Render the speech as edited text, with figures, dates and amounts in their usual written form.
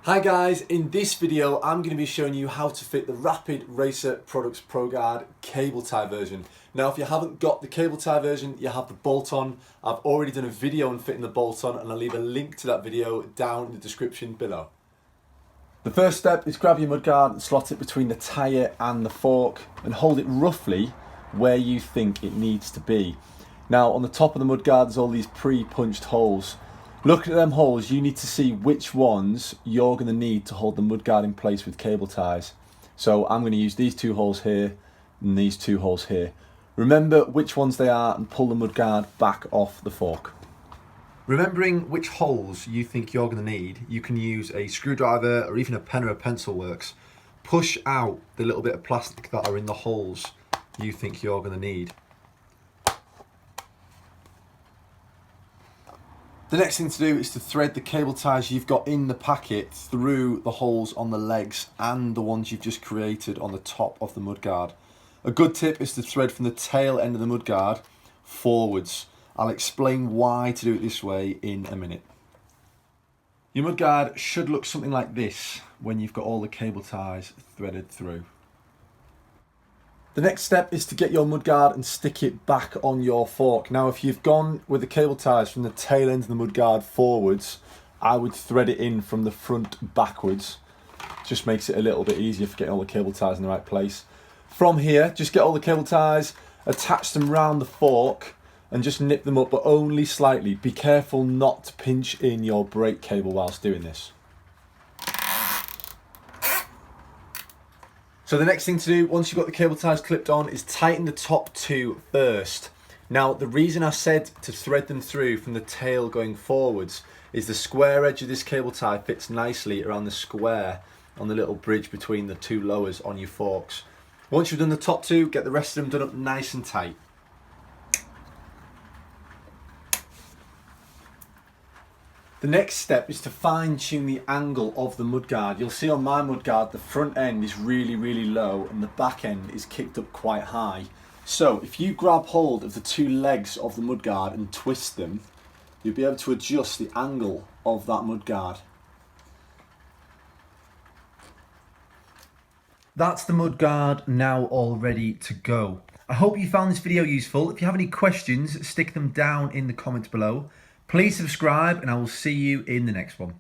Hi guys, in this video I'm going to be showing you how to fit the Rapid Racer Products ProGuard cable tie version. Now if you haven't got the cable tie version, you have the bolt on. I've already done a video on fitting the bolt on and I'll leave a link to that video down in the description below. The first step is grab your mudguard and slot it between the tyre and the fork and hold it roughly where you think it needs to be. Now on the top of the mudguard there's all these pre-punched holes. Looking at them holes, you need to see which ones you're going to need to hold the mudguard in place with cable ties. So I'm going to use these two holes here and these two holes here. Remember which ones they are and pull the mudguard back off the fork. Remembering which holes you think you're going to need, you can use a screwdriver or even a pen or a pencil works. Push out the little bit of plastic that are in the holes you think you're going to need. The next thing to do is to thread the cable ties you've got in the packet through the holes on the legs and the ones you've just created on the top of the mudguard. A good tip is to thread from the tail end of the mudguard forwards. I'll explain why to do it this way in a minute. Your mudguard should look something like this when you've got all the cable ties threaded through. The next step is to get your mudguard and stick it back on your fork. Now if you've gone with the cable ties from the tail end of the mudguard forwards, I would thread it in from the front backwards. Just makes it a little bit easier for getting all the cable ties in the right place. From here, just get all the cable ties, attach them round the fork and just nip them up, but only slightly. Be careful not to pinch in your brake cable whilst doing this. So the next thing to do, once you've got the cable ties clipped on, is tighten the top two first. Now the reason I said to thread them through from the tail going forwards is the square edge of this cable tie fits nicely around the square on the little bridge between the two lowers on your forks. Once you've done the top two, get the rest of them done up nice and tight. The next step is to fine tune the angle of the mudguard. You'll see on my mudguard the front end is really low and the back end is kicked up quite high. So if you grab hold of the two legs of the mudguard and twist them, you'll be able to adjust the angle of that mudguard. That's the mudguard now all ready to go. I hope you found this video useful. If you have any questions, stick them down in the comments below. Please subscribe and I will see you in the next one.